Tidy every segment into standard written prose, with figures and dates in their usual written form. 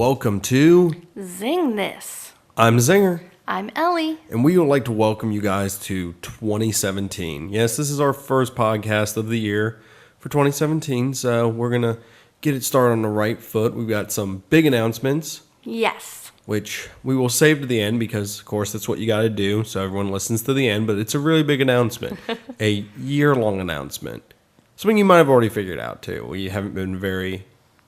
welcome to Zeng This. I'm Zenger, I'm Ellie. and we would like to welcome you guys to 2017. Yes, this is our first podcast of the year for 2017, so we're going to get it started on the right foot. We've got some big announcements, Yes. which we will save to the end because, of course, that's what you got to do, so everyone listens to the end, but it's a really big announcement, a year-long announcement. Something you might have already figured out, too. We haven't been very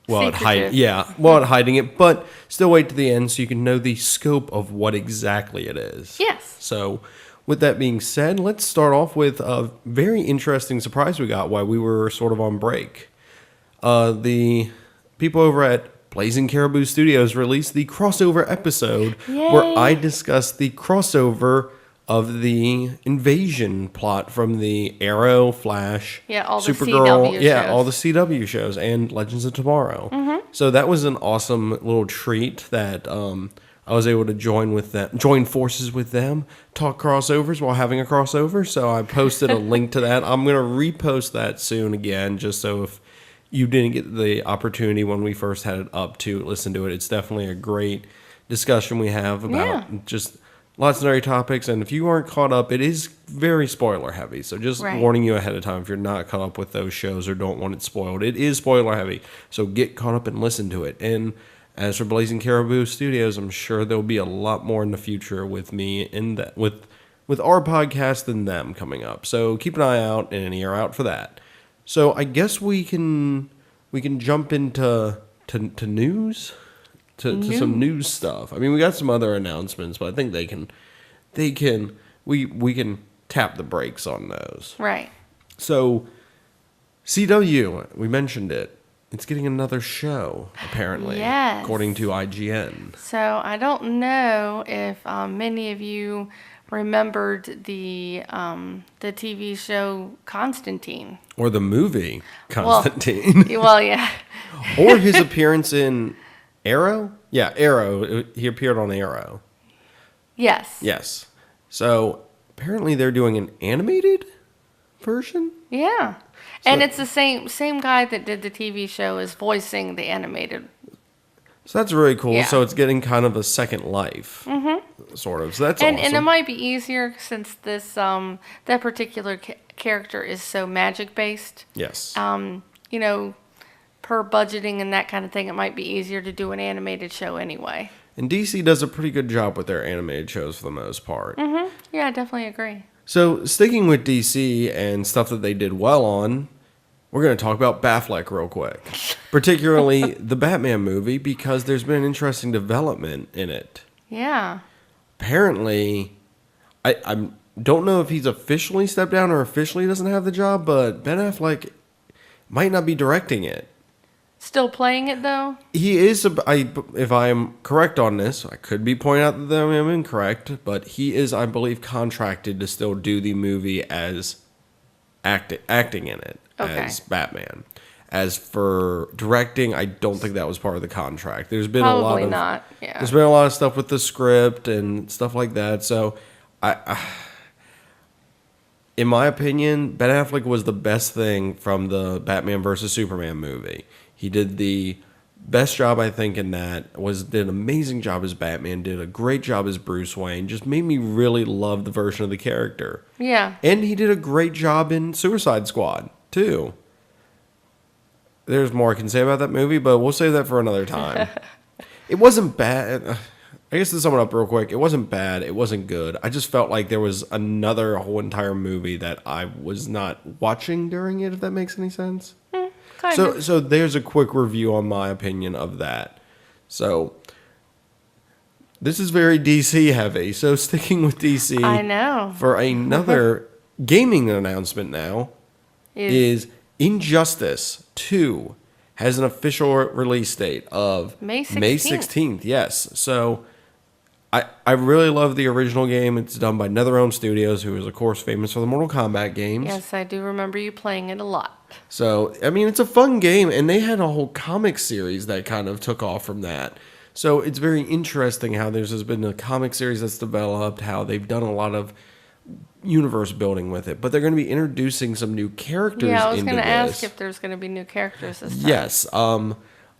well at hiding it, but still wait to the end so you can know the scope of what exactly it is. Yes. So, with that being said, let's start off with a very interesting surprise we got while we were sort of on break. The people over at Blazing Caribou Studios released the crossover episode where I discussed the crossover of the invasion plot from the Arrow, Flash, all the Supergirl, CW shows. all the CW shows and Legends of Tomorrow. Mm-hmm. So that was an awesome little treat that I was able to join forces with them, talk crossovers while having a crossover. So I posted a link to that. I'm going to repost that soon again, just so if you didn't get the opportunity when we first had it up to listen to it. It's definitely a great discussion we have about just lots of nerdy topics, and if you aren't caught up, it is very spoiler heavy. So just warning you ahead of time if you're not caught up with those shows or don't want it spoiled. It is spoiler heavy, so get caught up and listen to it. And as for Blazing Caribou Studios, I'm sure there'll be a lot more in the future with me in that with our podcast than them coming up. So keep an eye out and an ear out for that. So I guess we can jump into news. To some news stuff. I mean, we got some other announcements, but I think we can tap the brakes on those. Right. So, CW, we mentioned it. It's getting another show, apparently, Yes. according to IGN. So I don't know if many of you remembered the TV show Constantine. Or the movie Constantine. Well, yeah. Or his appearance in Arrow? Yeah, Arrow. He appeared on Arrow. Yes. Yes. So, apparently they're doing an animated version? Yeah. And it's the same guy that did the TV show is voicing the animated. So that's really cool. Yeah. So it's getting kind of a second life, sort of. So that's awesome. And it might be easier since this that particular character is so magic based. Yes. Per budgeting and that kind of thing, it might be easier to do an animated show anyway. And DC does a pretty good job with their animated shows for the most part. Mm-hmm. Yeah, I definitely agree. So sticking with DC and stuff that they did well on, we're going to talk about Batfleck real quick. Particularly the Batman movie, because there's been an interesting development in it. Yeah. Apparently, I don't know if he's officially stepped down or officially doesn't have the job, but Ben Affleck might not be directing it. Still playing it, though? He is, if I am correct on this, I could be pointing out that I am incorrect, but he is, I believe, contracted to still do the movie as acting in it as Batman. As for directing, I don't think that was part of the contract. There's been Probably not. Yeah. There's been a lot of stuff with the script and stuff like that. So, in my opinion, Ben Affleck was the best thing from the Batman vs. Superman movie. He did the best job, I think, in that. Did an amazing job as Batman. Did a great job as Bruce Wayne. Just made me really love the version of the character. Yeah. And he did a great job in Suicide Squad, too. There's more I can say about that movie, but we'll save that for another time. It wasn't bad. I guess to sum it up real quick, it wasn't bad. It wasn't good. I just felt like there was another whole entire movie that I was not watching during it, if that makes any sense. So there's a quick review on my opinion of that. So this is very DC heavy. So sticking with DC, I know. For another gaming announcement now is Injustice 2 has an official release date of May 16th. May 16th. Yes. So I really love the original game. It's done by NetherRealm Studios, who is, of course, famous for the Mortal Kombat games. Yes, I do remember you playing it a lot. So, I mean, it's a fun game, and they had a whole comic series that kind of took off from that. So it's very interesting how there's been a comic series that's developed, how they've done a lot of universe building with it. But they're going to be introducing some new characters into this. Yeah, I was going to ask if there's going to be new characters this time. Yes.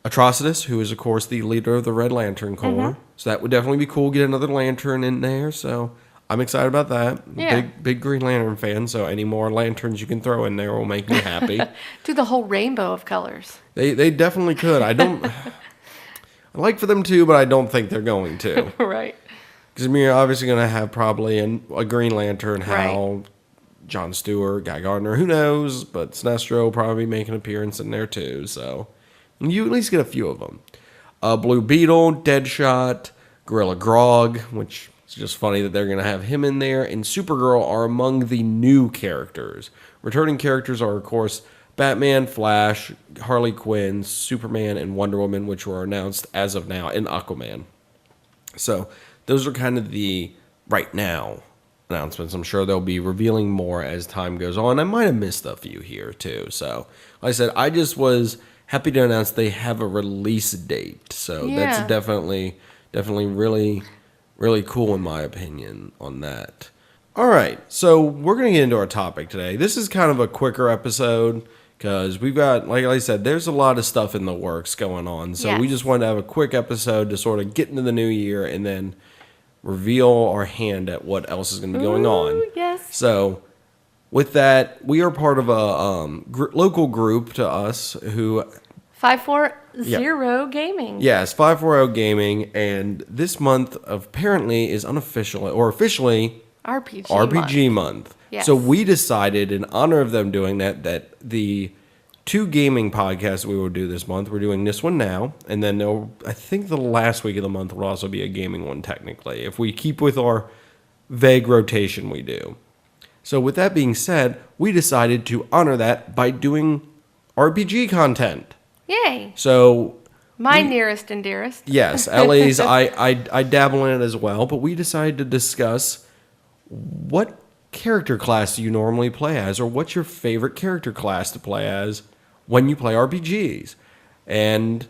Atrocitus, who is, of course, the leader of the Red Lantern Corps. So that would definitely be cool. Get another Lantern in there. So I'm excited about that. Yeah. Big Green Lantern fan. So any more lanterns you can throw in there will make me happy. Do the whole rainbow of colors. They definitely could. I don't. I like for them to, but I don't think they're going to. Right. Because you're obviously going to have probably a Green Lantern, Hal, Right. Jon Stewart, Guy Gardner, who knows? But Sinestro will probably make an appearance in there too. So you at least get a few of them. Blue Beetle, Deadshot, Gorilla Grog, which is just funny that they're going to have him in there, and Supergirl are among the new characters. Returning characters are, of course, Batman, Flash, Harley Quinn, Superman, and Wonder Woman, which were announced as of now, and Aquaman. So those are kind of the right now announcements. I'm sure they'll be revealing more as time goes on. I might have missed a few here too. So like I said, I just was happy to announce they have a release date. So that's Yeah. definitely really, really cool in my opinion on that. All right, so we're going to get into our topic today. This is kind of a quicker episode because we've got, like I said, there's a lot of stuff in the works going on. So we Yes. just wanted to have a quick episode to sort of get into the new year and then reveal our hand at what else is going to be going on. Ooh, yes. So with that, we are part of a local group to us who 540 Gaming. yes, 540 Gaming, and this month apparently is unofficial or officially RPG month. Yes. So we decided, in honor of them doing that the 2 gaming podcasts we will do this month, we're doing this one now, and then I think the last week of the month will also be a gaming one technically, if we keep with our vague rotation we do. So with that being said, we decided to honor that by doing RPG content. Yay. So My nearest and dearest. yes, Ellie's, I dabble in it as well, but we decided to discuss what character class do you normally play as, or what's your favorite character class to play as when you play RPGs. And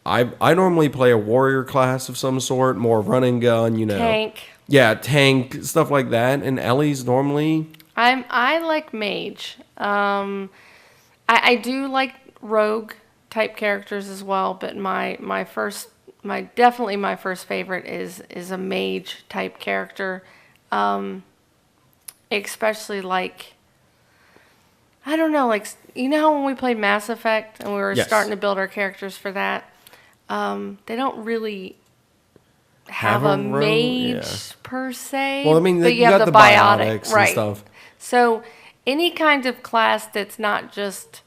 I normally play a warrior class of some sort, more run and gun, Tank. Yeah, tank, stuff like that. And Ellie's normally... I like Mage. I do like rogue type characters as well, but my first favorite is a Mage type character. Especially like, I don't know, like, you know how when we played Mass Effect and we were Yes. starting to build our characters for that, they don't really have a rogue? mage Yeah. per se. Well, I mean, but you got the biotics and right. stuff. So any kind of class that's not just,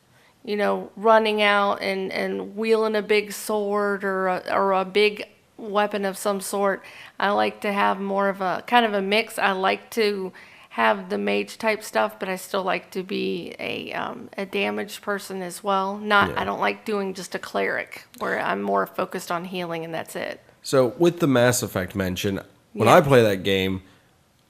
running out and wielding a big sword or a big weapon of some sort, I like to have more of a kind of a mix. I like to have the mage type stuff, but I still like to be a damaged person as well. I don't like doing just a cleric where I'm more focused on healing and that's it. So with the Mass Effect mention, when Yeah. I play that game,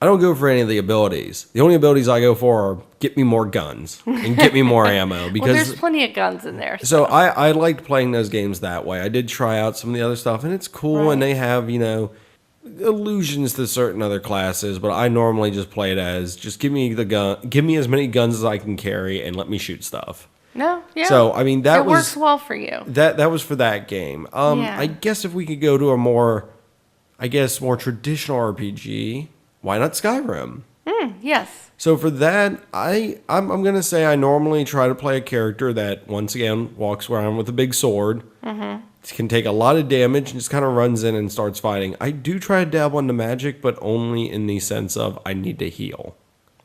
I don't go for any of the abilities. The only abilities I go for are get me more guns and get me more ammo. Because Well, there's plenty of guns in there. so I liked playing those games that way. I did try out some of the other stuff, and it's cool, and Right. they have, allusions to certain other classes, but I normally just play it as just give me the gun, give me as many guns as I can carry, and let me shoot stuff. No, yeah. So I mean that it was works well for you. that was for that game. Yeah. I guess if we could go to a more traditional RPG, why not Skyrim? Yes. So for that, I'm gonna say I normally try to play a character that once again walks around with a big sword, can take a lot of damage, and just kind of runs in and starts fighting. I do try to dabble into magic, but only in the sense of I need to heal.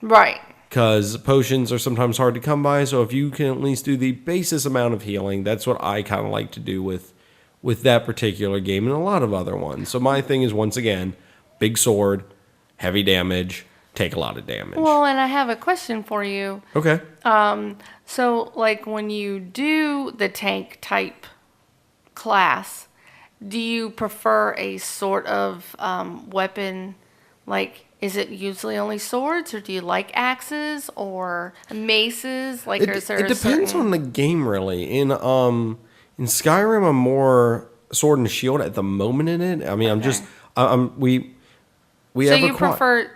Right. Because potions are sometimes hard to come by, so if you can at least do the basis amount of healing, that's what I kind of like to do with that particular game and a lot of other ones. So my thing is, once again, big sword, heavy damage, take a lot of damage. Well, and I have a question for you. Okay. So, like, when you do the tank type class, do you prefer a sort of weapon? Like, is it usually only swords, or do you like axes or maces? Like, or is there It depends on the game, really. In Skyrim, I'm more sword and shield at the moment in it. I mean, we so have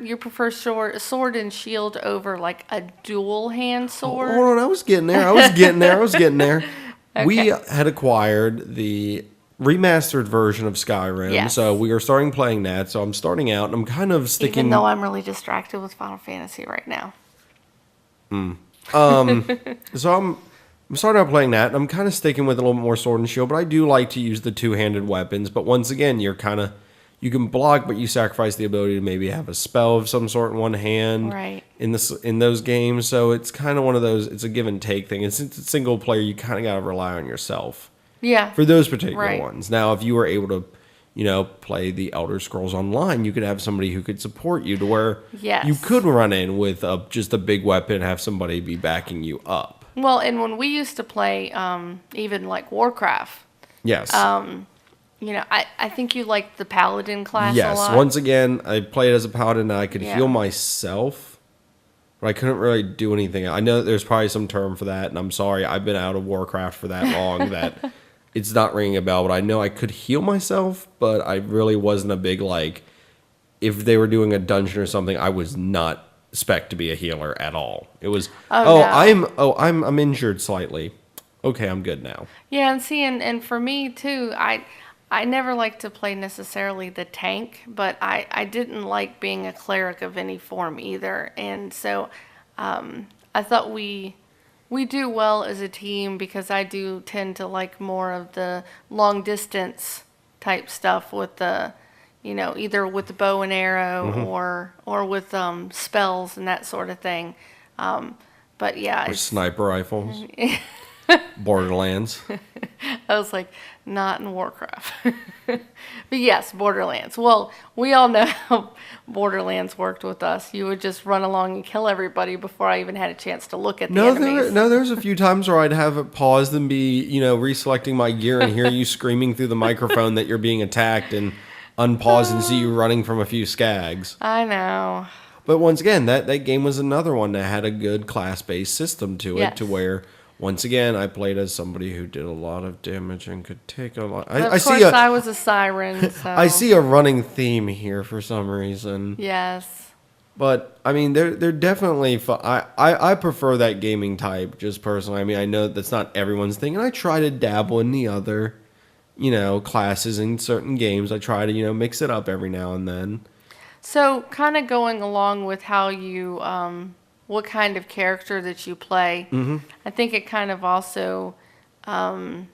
you prefer sword and shield over like a dual hand sword? Hold on, I was getting there. We had acquired the remastered version of Skyrim, Yes. so we are starting playing that. So I'm starting out, and I'm kind of sticking. Even though I'm really distracted with Final Fantasy right now. So I'm starting out playing that, and I'm kind of sticking with a little bit more sword and shield, but I do like to use the two-handed weapons. But once again, you can block, but you sacrifice the ability to maybe have a spell of some sort in one hand. Right. In those games, so it's kind of one of those. It's a give and take thing. Since it's a single player, you kind of got to rely on yourself. Yeah. For those particular Right. ones. Now, if you were able to, play the Elder Scrolls Online, you could have somebody who could support you to where Yes. you could run in with just a big weapon and have somebody be backing you up. Well, and when we used to play, even like Warcraft, Yes. I think you liked the Paladin class a Yes. lot. Once again, I played as a paladin and I could Yeah. heal myself, but I couldn't really do anything. I know that there's probably some term for that, and I'm sorry, I've been out of Warcraft for that long that it's not ringing a bell, but I know I could heal myself, but I really wasn't a big, if they were doing a dungeon or something, I was not spec to be a healer at all. It was, No. I'm injured slightly. Okay, I'm good now. Yeah, and see, and for me too, I never liked to play necessarily the tank, but I didn't like being a cleric of any form either, and so I thought we do well as a team because I do tend to like more of the long distance type stuff with the, either with the bow and arrow or with spells and that sort of thing. But yeah, Or sniper rifles. Borderlands. I was like, not in Warcraft. But yes, Borderlands. Well, we all know how Borderlands worked with us. You would just run along and kill everybody before I even had a chance to look at the enemies. There's a few times where I'd have it paused and be, reselecting my gear and hear you screaming through the microphone that you're being attacked and unpause and see you running from a few skags. I know. But once again, that game was another one that had a good class-based system to it, Yes. to where, once again, I played as somebody who did a lot of damage and could take a lot. But of course, I was a siren, so. I see a running theme here for some reason. Yes. But, I mean, they're definitely fun. I prefer that gaming type, just personally. I mean, I know that's not everyone's thing, and I try to dabble in the other, classes in certain games. I try to, mix it up every now and then. So, kind of going along with how you, what kind of character that you play, I think it kind of also kind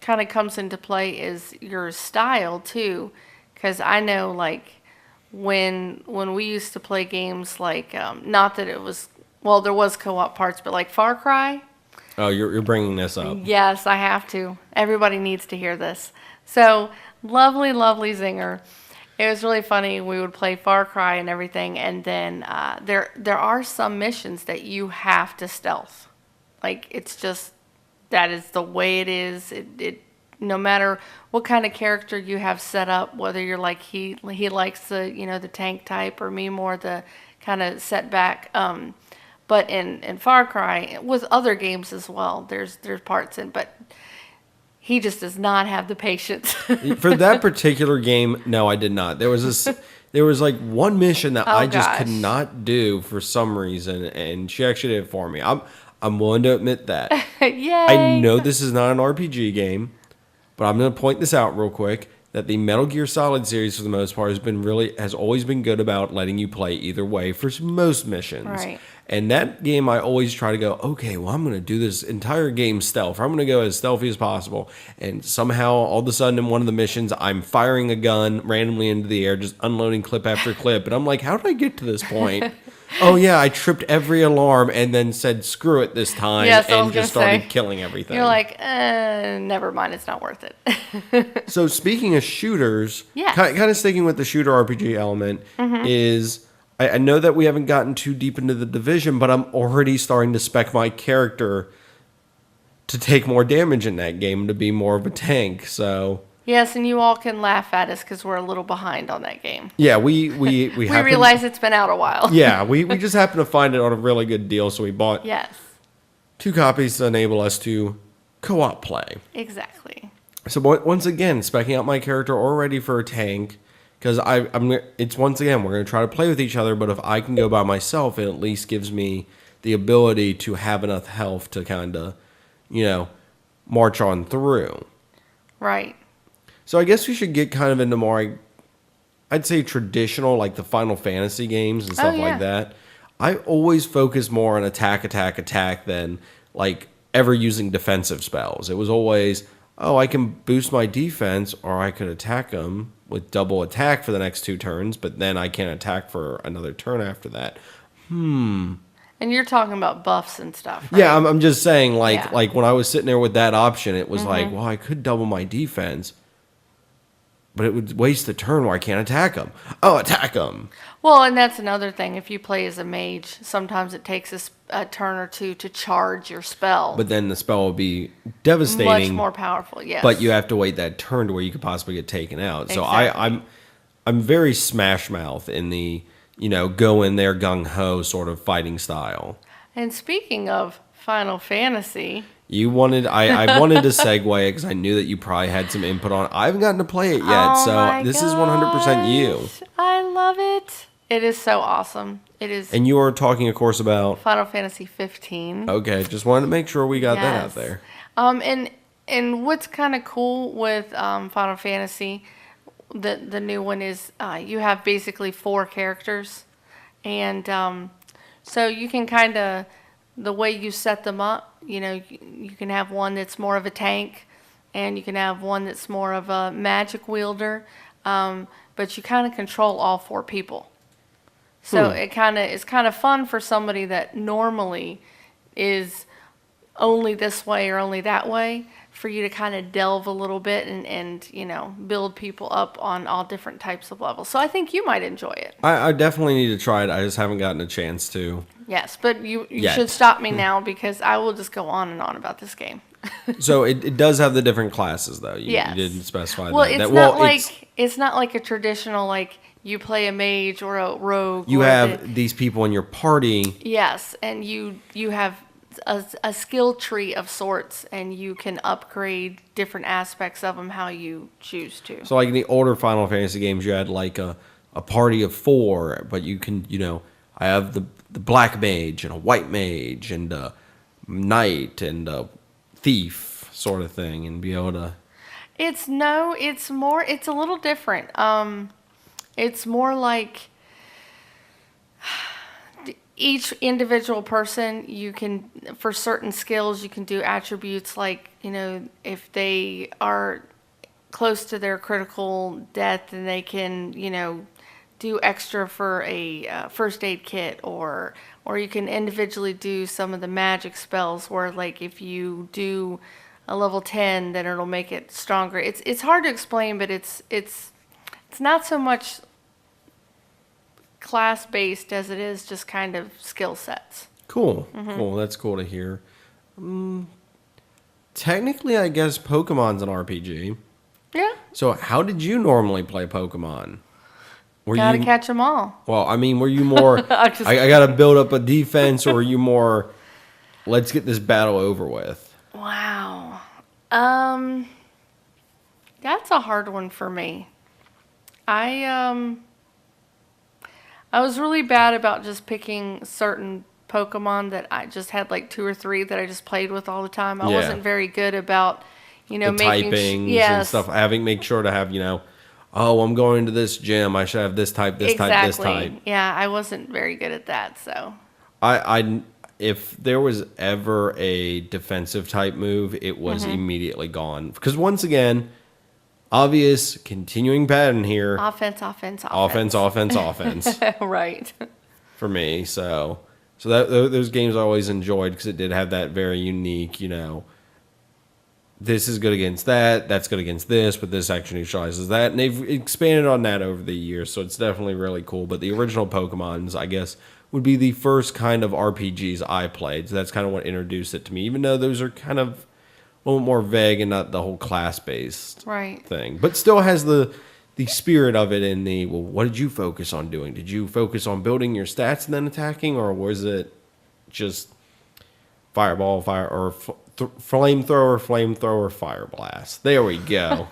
of comes into play is your style too, because I know when we used to play games not that it was, well, there was co-op parts, but like Far Cry. Oh, you're bringing this up. Yes, I have to. Everybody needs to hear this. So, lovely Zinger. It was really funny. We would play Far Cry and everything, and then there are some missions that you have to stealth. It's just, that is the way it is. It no matter what kind of character you have set up, whether you're like he likes the the tank type or me more the kind of setback. But in Far Cry, with other games as well, there's parts in, but he just does not have the patience. For that particular game, no, I did not. There was one mission that I just could not do for some reason, and she actually did it for me. I'm willing to admit that. Yay! I know this is not an RPG game, but I'm going to point this out real quick, that the Metal Gear Solid series, for the most part, has always been good about letting you play either way for most missions. Right. And that game, I always try to go, okay, well, I'm going to do this entire game stealth. I'm going to go as stealthy as possible. And somehow, all of a sudden, in one of the missions, I'm firing a gun randomly into the air, just unloading clip after clip. And I'm like, how did I get to this point? Oh, yeah, I tripped every alarm and then said, screw it this time, and just started killing everything. You're like, never mind, it's not worth it. So speaking of shooters, Yes. kind of sticking with the shooter RPG element, is I know that we haven't gotten too deep into the Division, but I'm already starting to spec my character to take more damage in that game, to be more of a tank, so... Yes, and you all can laugh at us because we're a little behind on that game. Yeah, we realize it's been out a while. Yeah, we just happened to find it on a really good deal, so we bought 2 copies to enable us to co-op play. Exactly. So once again, specking out my character already for a tank, because it's once again, we're going to try to play with each other, but if I can go by myself, it at least gives me the ability to have enough health to kind of, march on through. Right. So I guess we should get kind of into more, I'd say traditional, like the Final Fantasy games and stuff like that. I always focus more on attack than like ever using defensive spells. It was always, I can boost my defense or I could attack them with double attack for the next 2 turns, but then I can't attack for another turn after that. And you're talking about buffs and stuff, right? Yeah, I'm just saying, like when I was sitting there with that option, it was like, well, I could double my defense, but it would waste the turn where I can't attack them. Oh, attack them. Well, and that's another thing. If you play as a mage, sometimes it takes a turn or 2 to charge your spell. But then the spell will be devastating. Much more powerful, yes. But you have to wait that turn to where you could possibly get taken out. So Exactly. I'm very Smash Mouth in the, go in there gung-ho sort of fighting style. And speaking of Final Fantasy... I wanted to segue because I knew that you probably had some input on it. I haven't gotten to play it yet, so this is 100% you. I love it. It is so awesome. It is. And you are talking, of course, about Final Fantasy 15. Okay, just wanted to make sure we got that out there. And what's kind of cool with Final Fantasy, the new one is you have basically 4 characters, and so you can kind of, the way you set them up, you can have one that's more of a tank, and you can have one that's more of a magic wielder, but you kind of control all 4 people. So it's kind of fun for somebody that normally is only this way or only that way, for you to kind of delve a little bit and build people up on all different types of levels. So I think you might enjoy it. I definitely need to try it. I just haven't gotten a chance to. Yes, but you should stop me now because I will just go on and on about this game. So it does have the different classes, though. Yes. You didn't specify well, that. It's not like a traditional, like, you play a mage or a rogue. You have these people in your party. Yes, and you have a skill tree of sorts, and you can upgrade different aspects of them how you choose to. So like in the older Final Fantasy games, you had like a party of 4, but you can, I have the black mage and a white mage and a knight and a thief sort of thing, and be able to... It's a little different. It's more like each individual person, you can, for certain skills, you can do attributes like, if they are close to their critical death, then they can, do extra for a first aid kit, or you can individually do some of the magic spells where, like, if you do a level 10, then it'll make it stronger. It's hard to explain, but it's not so much class based as it is just kind of skill sets. Cool. Cool. That's cool to hear. Technically, I guess Pokemon's an RPG. Yeah. So how did you normally play Pokemon? Gotta catch them all. Well, I mean, were you more, I gotta build up a defense, or were you more, let's get this battle over with? Wow. That's a hard one for me. I was really bad about just picking certain Pokemon that I just had like 2 or 3 that I just played with all the time. I wasn't very good about, the making typings and stuff. Make sure to have, I'm going to this gym, I should have this type, this type, this type. Yeah, I wasn't very good at that, so. If there was ever a defensive type move, it was immediately gone. Because once again, obvious continuing pattern here. Offense. Right. For me, so those games I always enjoyed because it did have that very unique, this is good against that, that's good against this, but this actually neutralizes that. And they've expanded on that over the years, so it's definitely really cool. But the original Pokemons, I guess, would be the first kind of RPGs I played. So that's kind of what introduced it to me, even though those are kind of a little more vague and not the whole class-based thing. But still has the spirit of it in the, well, what did you focus on doing? Did you focus on building your stats and then attacking, or was it just fireball, flamethrower, fire blast? There we go.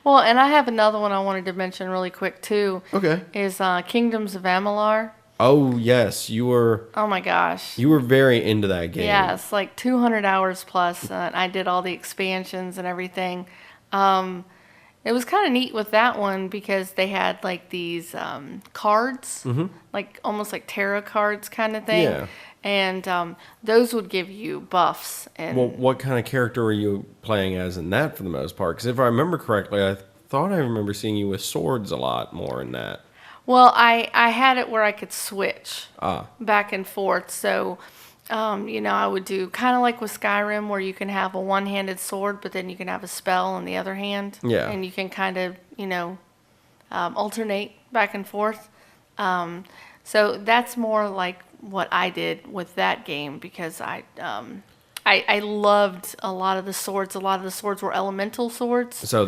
Well, and I have another one I wanted to mention really quick too. Okay. Is Kingdoms of Amalur. Oh, yes. You were Oh my gosh. very into that game. Yes, like 200 hours plus. I did all the expansions and everything. It was kind of neat with that one because they had like these cards, like almost like tarot cards kind of thing. Yeah. And those would give you buffs. And Well, what kind of character were you playing as in that for the most part? Because if I remember correctly, I thought I remember seeing you with swords a lot more in that. well, I had it where I could switch Ah, back and forth. So, I would do kind of like with Skyrim where you can have a one-handed sword, but then you can have a spell in the other hand. Yeah. And you can kind of, alternate back and forth. So that's more like what I did with that game because I loved a lot of the swords. A lot of the swords were elemental swords. so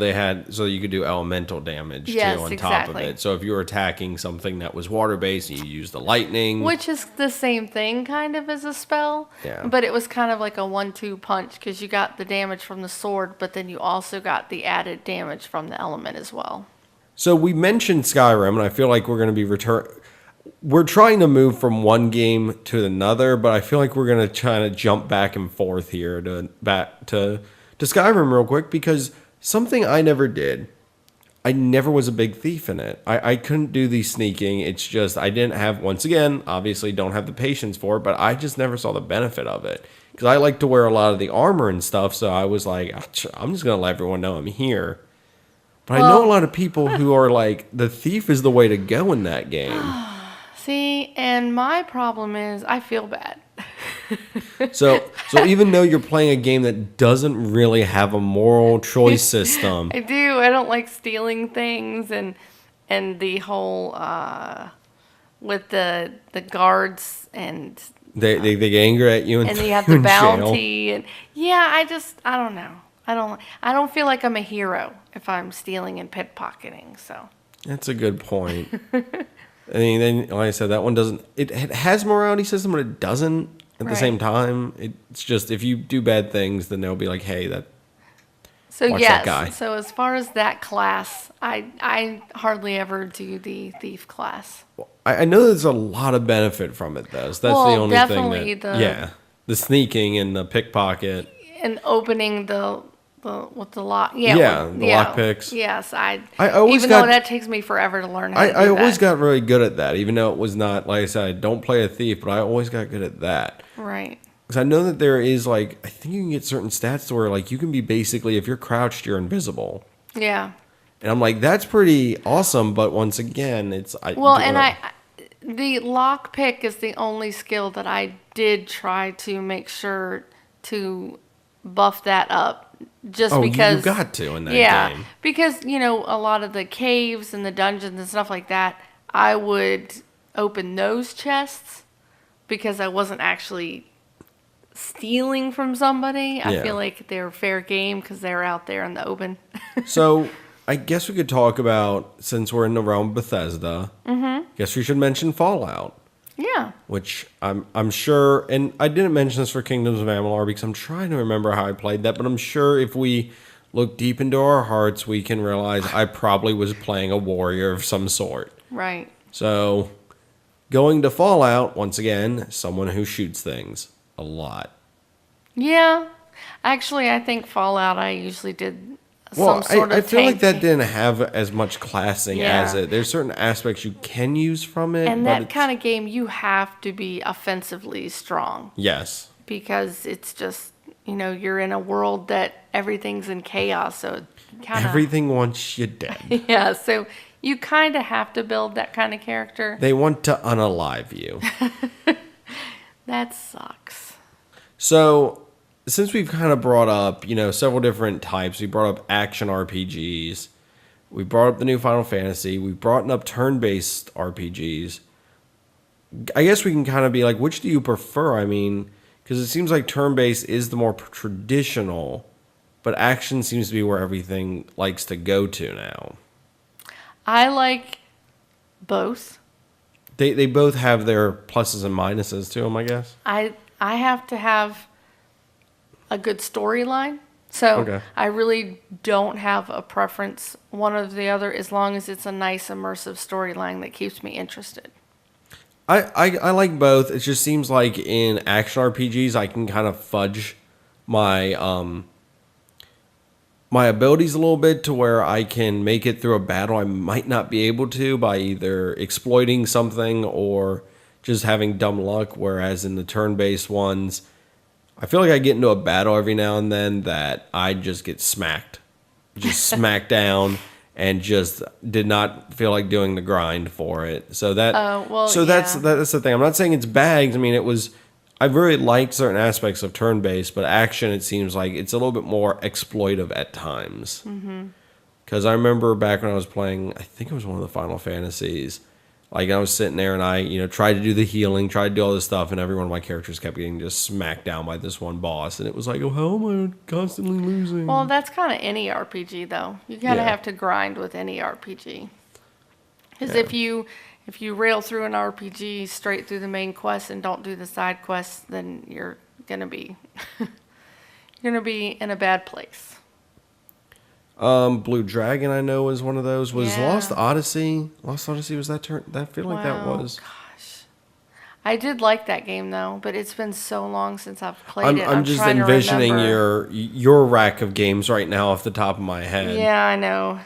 you could do elemental damage Yes, too on top of exactly. it. So if you were attacking something that was water based, you used the lightning. Which is the same thing kind of as a spell. Yeah. But it was kind of like a 1-2 punch because you got the damage from the sword, but then you also got the added damage from the element as well. So we mentioned Skyrim, and I feel like we're going to be we're trying to move from one game to another, but I feel like we're going to try to jump back and forth here back to Skyrim real quick because something I never did. I never was a big thief in it. I couldn't do the sneaking. It's just I didn't have, once again, obviously don't have the patience for it, but I just never saw the benefit of it. Because I like to wear a lot of the armor and stuff, so I was like, I'm just going to let everyone know I'm here. But I know a lot of people who are like, the thief is the way to go in that game. See, and my problem is I feel bad. So even though you're playing a game that doesn't really have a moral choice system, I do. I don't like stealing things and the whole with the guards and they get angry at you and and you have throw the you in jail. bounty and yeah, I don't know. I don't feel like I'm a hero if I'm stealing and pickpocketing. So That's a good point. I mean, then like I said, that one doesn't. It has a morality system, but it doesn't at the same time. It's just if you do bad things, then they'll be like, "Hey, watch that guy." So as far as that class, I hardly ever do the thief class. I know there's a lot of benefit from it, though. So that's Well, the only definitely thing the sneaking and the pickpocket. And opening the with the lock, the lock picks. Yes, I always even got- though that takes me forever to learn how to do I always that. got really good at that, even though it was not, like I said, I don't play a thief, but I always got good at that. Right. Because I know that there is, like, I think you can get certain stats to where, like, you can be basically, if you're crouched, you're invisible. Yeah. And I'm like, that's pretty awesome, but once again, The lock pick is the only skill that I did try to make sure to buff that up. Just because you got to in that game. Because, a lot of the caves and the dungeons and stuff like that, I would open those chests because I wasn't actually stealing from somebody. I feel like they're fair game because they're out there in the open. So, I guess we could talk about, since we're in the realm of Bethesda, guess we should mention Fallout. Yeah. Which I'm sure, and I didn't mention this for Kingdoms of Amalur because I'm trying to remember how I played that, but I'm sure if we look deep into our hearts, we can realize I probably was playing a warrior of some sort. Right. So, going to Fallout, once again, someone who shoots things a lot. Yeah. Actually, I think Fallout, I usually did Well, some sort of I feel like that tank. didn't have as much classing as Yeah. it. There's certain aspects you can use from it. And but that kind of game, you have to be offensively strong Yes. because it's just, you're in a world that everything's in chaos. So kind of, Everything wants you dead. yeah. So you kind of have to build that kind of character. They want to unalive you. That sucks. So, since we've kind of brought up, several different types, we brought up action RPGs, we brought up the new Final Fantasy, we brought up turn-based RPGs. I guess we can kind of be like, which do you prefer? I mean, because it seems like turn-based is the more traditional, but action seems to be where everything likes to go to now. I like both. They both have their pluses and minuses to them, I guess. I have to have a good storyline. So Okay. I really don't have a preference one or the other as long as it's a nice immersive storyline that keeps me interested. I like both. It just seems like in action RPGs, I can kind of fudge my my abilities a little bit to where I can make it through a battle I might not be able to by either exploiting something or just having dumb luck. Whereas in the turn-based ones, I feel like I get into a battle every now and then that I just get smacked down, and just did not feel like doing the grind for it. So that's the thing. I'm not saying it's bagged. I mean, I really liked certain aspects of turn-based, but action, it seems like it's a little bit more exploitive at times. Because I remember back when I was playing, I think it was one of the Final Fantasies, like I was sitting there and I, tried to do the healing, tried to do all this stuff, and every one of my characters kept getting just smacked down by this one boss, and it was like, oh, how am I constantly losing? Well, that's kind of any RPG though. You kind of have to grind with any RPG. Because if you rail through an RPG straight through the main quest and don't do the side quests, then you're gonna be in a bad place. Blue Dragon, I know, is one of those. Was Lost Odyssey? Lost Odyssey was that turn? I feel like that was. Gosh, I did like that game though, but it's been so long since I've played it. I'm just envisioning your rack of games right now off the top of my head. Yeah, I know.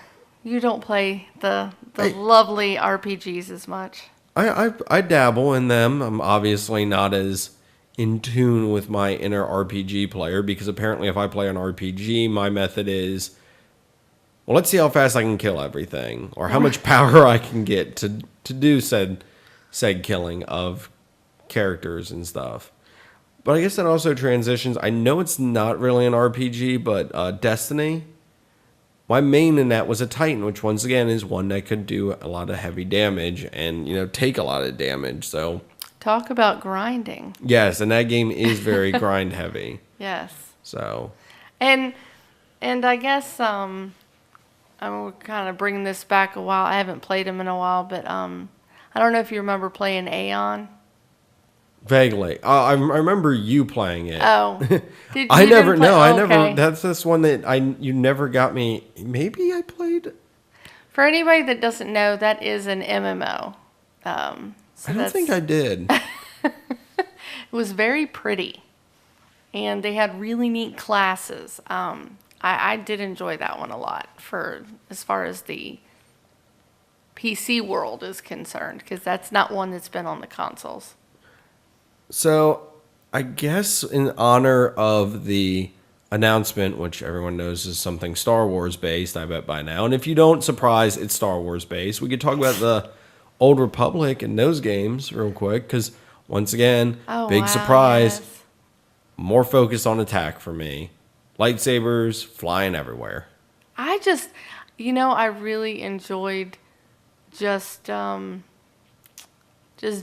You don't play the lovely RPGs as much. I dabble in them. I'm obviously not as in tune with my inner RPG player, because apparently if I play an RPG, my method is, well, let's see how fast I can kill everything, or how much power I can get to do said killing of characters and stuff. But I guess that also transitions. I know it's not really an RPG, but Destiny. My main in that was a Titan, which once again is one that could do a lot of heavy damage and, take a lot of damage. So talk about grinding. Yes, and that game is very grind heavy. Yes. So. And I guess I'm kind of bringing this back a while. I haven't played them in a while, but I don't know if you remember playing Aeon. Vaguely. I remember you playing it. Oh. Did you I never, no, I okay. never, that's this one that you never got me. Maybe I played. For anybody that doesn't know, that is an MMO. I don't think I did. It was very pretty. And they had really neat classes. I did enjoy that one a lot as far as the PC world is concerned, because that's not one that's been on the consoles. So, I guess in honor of the announcement, which everyone knows is something Star Wars based, I bet by now. And if you don't, surprise, it's Star Wars based. We could talk about the Old Republic and those games real quick, because once again, surprise, yes. More focused on attack for me. Lightsabers flying everywhere. I really enjoyed just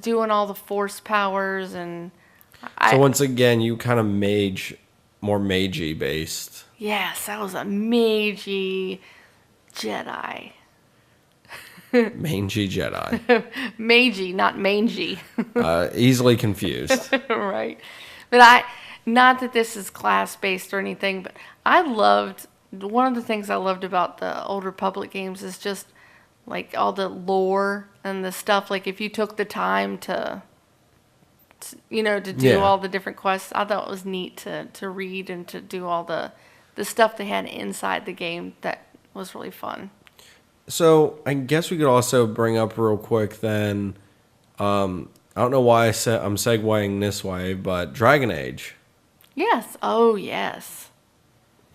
doing all the force powers, and so once again, you kind of more magey based. Yes, that was a magey Jedi. Mangy Jedi. Magey, not mangy. Easily confused. Right. But not that this is class based or anything, but one of the things I loved about the Old Republic games is just like all the lore and the stuff. Like if you took the time to do all the different quests, I thought it was neat to read and to do all the stuff they had inside the game. That was really fun. So I guess we could also bring up real quick then, I don't know why I'm segueing this way, but Dragon Age. Yes. Oh, yes.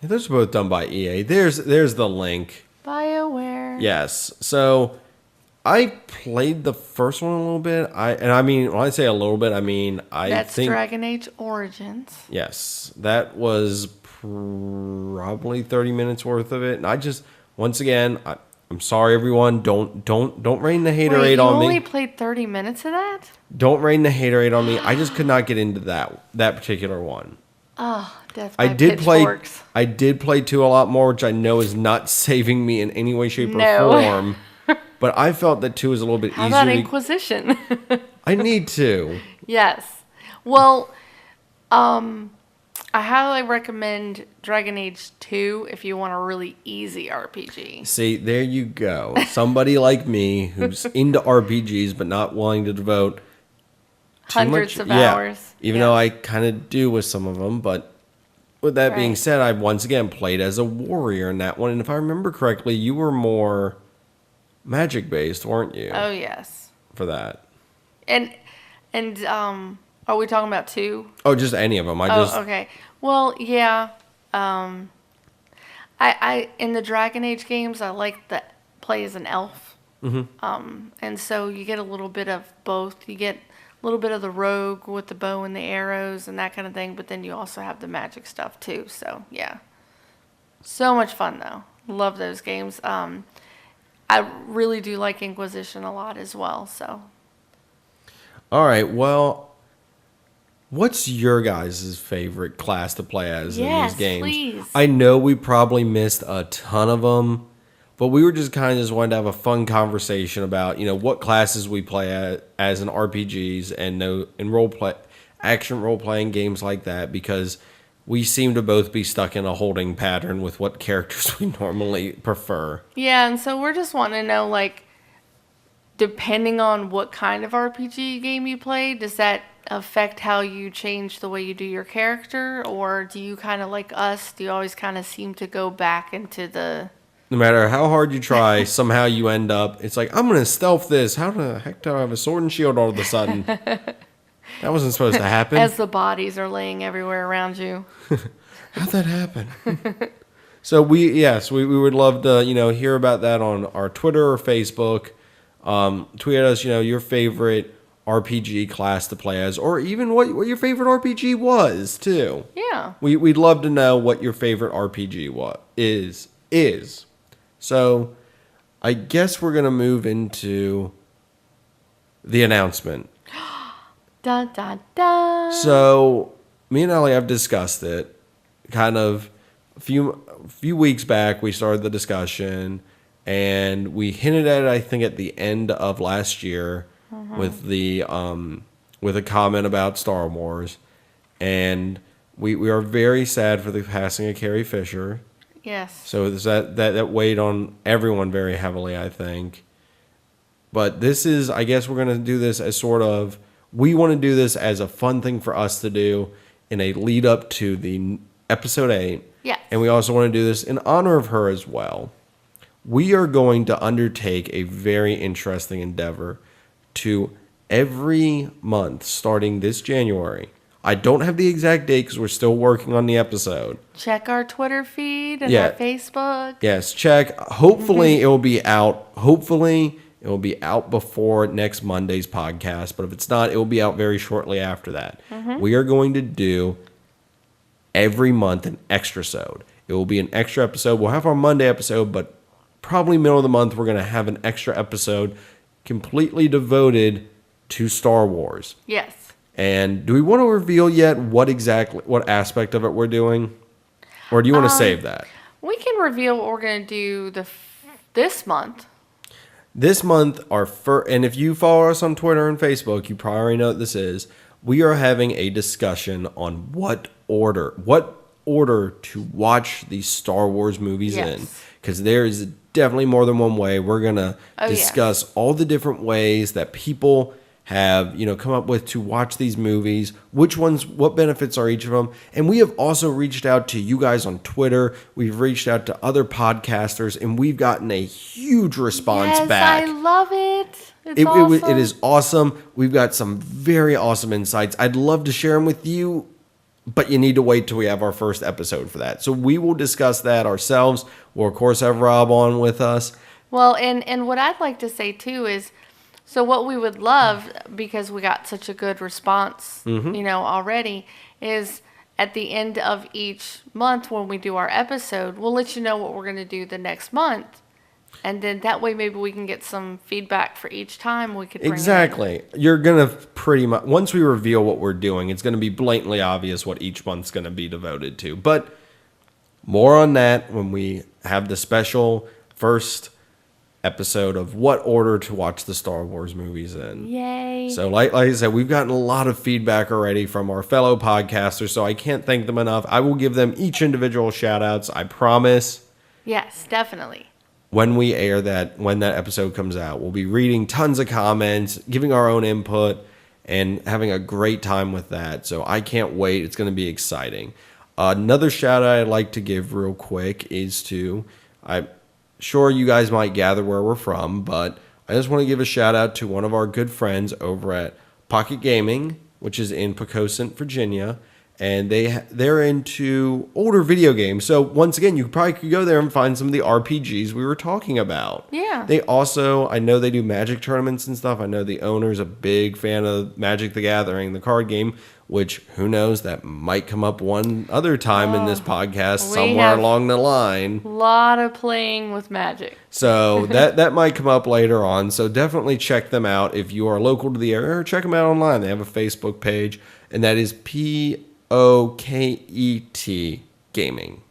Yeah, those are both done by EA. There's the link. BioWare. Yes. So I played the first one a little bit. I mean, when I say a little bit, I mean That's Dragon Age Origins. Yes. That was probably 30 minutes worth of it. And once again, I'm sorry, everyone. Don't rain the haterade on me. You only played 30 minutes of that? Don't rain the haterade on me. I just could not get into that particular one. Oh, death by pitchforks. I did play 2 a lot more, which I know is not saving me in any way, shape, or form. But I felt that 2 is a little bit easier. How about Inquisition? I need to. Yes. Well, I highly recommend Dragon Age 2 if you want a really easy RPG. See, there you go. Somebody like me who's into RPGs but not willing to devote hundreds of hours. Even though I kind of do with some of them. But with that being said, I've once again played as a warrior in that one. And if I remember correctly, you were more magic based, weren't you? Oh, yes. For that. And are we talking about 2? Oh, just any of them. Okay. Well, yeah. I in the Dragon Age games, I like to play as an elf. Mm-hmm. And so you get a little bit of both. You get a little bit of the rogue with the bow and the arrows and that kind of thing, but then you also have the magic stuff too. So yeah, so much fun though. Love those games. I really do like Inquisition a lot as well. So. All right. Well, what's your guys' favorite class to play as in these games? Please. I know we probably missed a ton of them, but we were just wanted to have a fun conversation about, what classes we play as in RPGs and action role playing games like that, because we seem to both be stuck in a holding pattern with what characters we normally prefer. Yeah, and so we're just wanting to know, depending on what kind of RPG game you play, does that affect how you change the way you do your character? Or do you kind of like us, do you always kind of seem to go back into the... No matter how hard you try, somehow you end up, it's like, I'm going to stealth this. How the heck do I have a sword and shield all of a sudden? That wasn't supposed to happen. As the bodies are laying everywhere around you. How'd that happen? So we would love to, hear about that on our Twitter or Facebook. Tweet at us, your favorite RPG class to play as, or even what your favorite RPG was too. Yeah. We'd love to know what your favorite RPG is. So I guess we're gonna move into the announcement. Da da da. So me and Ellie have discussed it. Kind of a few weeks back, we started the discussion. And we hinted at it, I think, at the end of last year with a comment about Star Wars. And we are very sad for the passing of Carrie Fisher. Yes. So that weighed on everyone very heavily, I think. But this is, I guess we're going to do this as we want to do this as a fun thing for us to do in a lead up to the episode 8. Yes. And we also want to do this in honor of her as well. We are going to undertake a very interesting endeavor to every month starting this January. I don't have the exact date because we're still working on the episode. Check our Twitter feed and our Facebook. Yes, check. Hopefully it will be out. Hopefully it will be out before next Monday's podcast. But if it's not, it will be out very shortly after that. We are going to do every month an extra-sode. It will be an extra episode. We'll have our Monday episode, but probably middle of the month, we're going to have an extra episode completely devoted to Star Wars. Yes. And do we want to reveal yet what aspect of it we're doing? Or do you want to save that? We can reveal what we're going to do this month. This month, and if you follow us on Twitter and Facebook, you probably already know what this is. We are having a discussion on what order to watch these Star Wars movies in. Because there is definitely more than one way. We're going to discuss all the different ways that people have, come up with to watch these movies, what benefits are each of them. And we have also reached out to you guys on Twitter. We've reached out to other podcasters, and we've gotten a huge response back. I love it. It's awesome. It is awesome. We've got some very awesome insights. I'd love to share them with you, but you need to wait till we have our first episode for that. So we will discuss that ourselves. We'll, of course, have Rob on with us. Well, and what I'd like to say, too, is so what we would love, because we got such a good response, already, is at the end of each month when we do our episode, we'll let you know what we're going to do the next month. And then that way maybe we can get some feedback for each time we could bring Exactly. You're going to pretty much, once we reveal what we're doing, it's going to be blatantly obvious what each month's going to be devoted to. But more on that when we have the special first episode of what order to watch the Star Wars movies in. Yay. So like I said, we've gotten a lot of feedback already from our fellow podcasters, so I can't thank them enough. I will give them each individual shout outs, I promise. Yes, definitely. When that episode comes out, we'll be reading tons of comments, giving our own input, and having a great time with that. So I can't wait. It's going to be exciting. Another shout out I'd like to give real quick is to, I'm sure you guys might gather where we're from, but I just want to give a shout out to one of our good friends over at Pocket Gaming, which is in Pocosint, Virginia. And they're into older video games. So once again, you probably could go there and find some of the RPGs we were talking about. Yeah. They also, I know they do Magic tournaments and stuff. I know the owner's a big fan of Magic the Gathering, the card game, which who knows, that might come up one other time in this podcast somewhere along the line. A lot of playing with Magic. So that might come up later on. So definitely check them out if you are local to the area, or check them out online. They have a Facebook page, and that is POKET Gaming.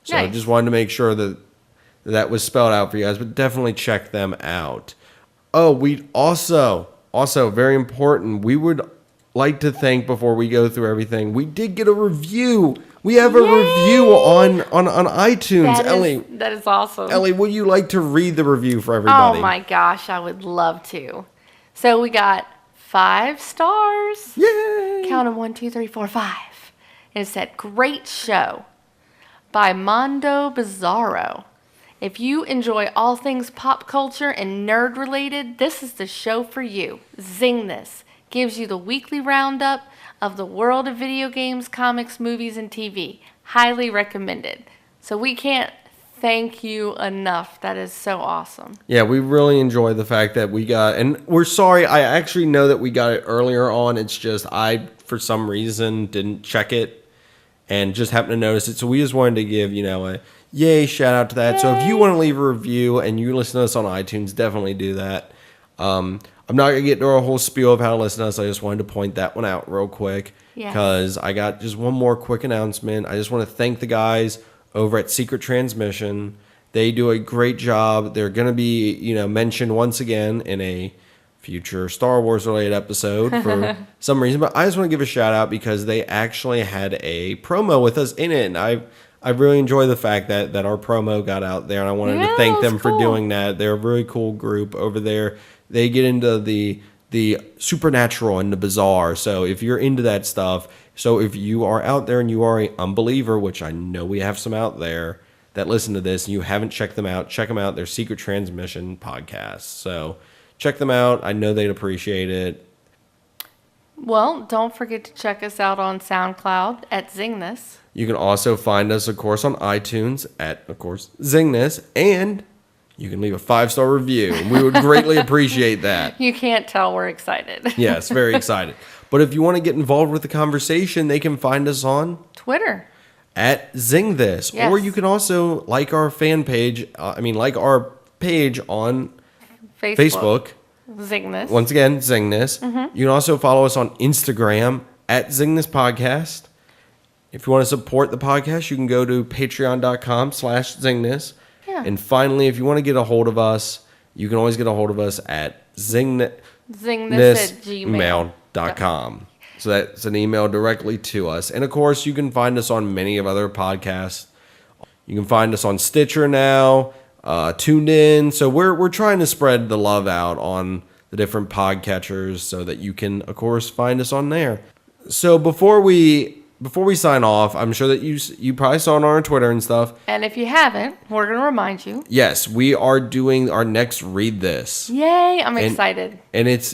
So I just wanted to make sure that was spelled out for you guys, but definitely check them out. Oh, we also very important, we would like to thank, before we go through everything, we did get a review. We have a review on iTunes. Ellie, that is awesome. Ellie, would you like to read the review for everybody? Oh my gosh, I would love to. So we got 5 stars. Yay! Count them 1, 2, 3, 4, 5. And it said, "Great show," by Mondo Bizarro. If you enjoy all things pop culture and nerd related, this is the show for you. Zeng This gives you the weekly roundup of the world of video games, comics, movies, and TV. Highly recommended. So we can't thank you enough. That is so awesome. Yeah, we really enjoy the fact that we got, and we're sorry, I actually know that we got it earlier on. It's just I, for some reason, didn't check it and just happened to notice it. So we just wanted to give, a yay shout out to that. Yay. So if you want to leave a review and you listen to us on iTunes, definitely do that. I'm not going to get into a whole spiel of how to listen to us. I just wanted to point that one out real quick because I got just one more quick announcement. I just want to thank the guys over at Secret Transmission. They do a great job. They're going to be, mentioned once again in a future Star Wars related episode for some reason. But I just want to give a shout out because they actually had a promo with us in it. And I really enjoy the fact that our promo got out there. And I wanted to thank them for doing that. They're a really cool group over there. They get into the supernatural and the bizarre. So if you're into that stuff, so if you are out there and you are an unbeliever, which I know we have some out there that listen to this and you haven't checked them out, check them out. They're Secret Transmission podcasts. So check them out. I know they'd appreciate it. Well, don't forget to check us out on SoundCloud at Zeng This. You can also find us, of course, on iTunes at, of course, Zeng This, and you can leave a 5-star review. And we would greatly appreciate that. You can't tell we're excited. Yes, very excited. But if you want to get involved with the conversation, they can find us on Twitter at Zeng This. Yes. Or you can also like our fan page. Like our page on Facebook. Zeng This. Once again, Zeng This. Mm-hmm. You can also follow us on Instagram at Zeng This Podcast. If you want to support the podcast, you can go to patreon.com/Zeng This. Yeah. And finally, if you want to get a hold of us, you can always get a hold of us at zengthis@gmail.com. So that's an email directly to us. And of course, you can find us on many of other podcasts. You can find us on Stitcher now, Tuned In. So we're trying to spread the love out on the different podcatchers so that you can, of course, find us on there. So before we sign off, I'm sure that you probably saw it on our Twitter and stuff. And if you haven't, we're going to remind you. Yes, we are doing our next Read This. Yay, I'm excited. And it's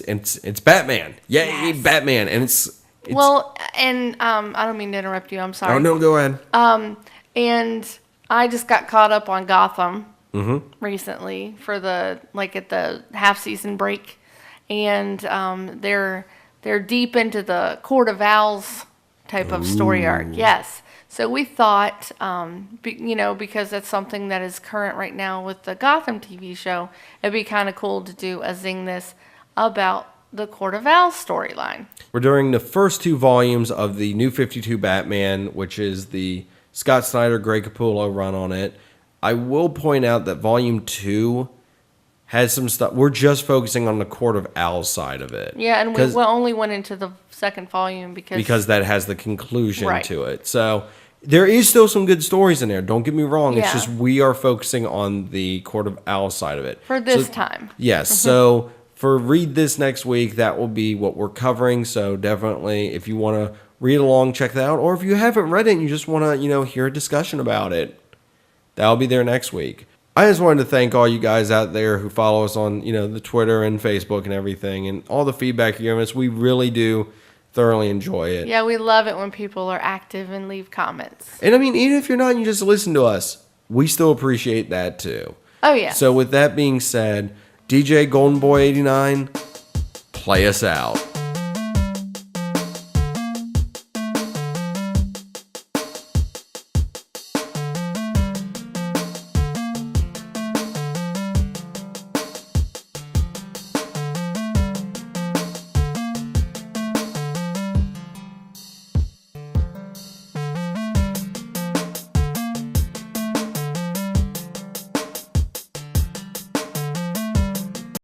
Batman. Yay, yes. Batman. And it's well, and I don't mean to interrupt you. I'm sorry. Oh, no, go ahead. And I just got caught up on Gotham recently for at the half-season break. And they're deep into the Court of Owls type of story arc. Yes. So we thought, because that's something that is current right now with the Gotham TV show, it'd be kind of cool to do a Zing This about the Court of Owls storyline. We're doing the first 2 volumes of the New 52 Batman, which is the Scott Snyder, Greg Capullo run on it. I will point out that volume 2 has some stuff. We're just focusing on the Court of Owls side of it. Yeah, and we only went into the second volume because that has the conclusion to it. So there is still some good stories in there. Don't get me wrong. Yeah. It's just we are focusing on the Court of Owls side of it. For this time. Yes. So for Read This next week, that will be what we're covering. So definitely, if you want to read along, check that out. Or if you haven't read it and you just want to, hear a discussion about it, that'll be there next week. I just wanted to thank all you guys out there who follow us on, the Twitter and Facebook and everything, and all the feedback you're giving us. We really do thoroughly enjoy it. Yeah, we love it when people are active and leave comments. And I mean, even if you're not and you just listen to us, we still appreciate that too. Oh, yeah. So with that being said, DJ Golden Boy 89, play us out.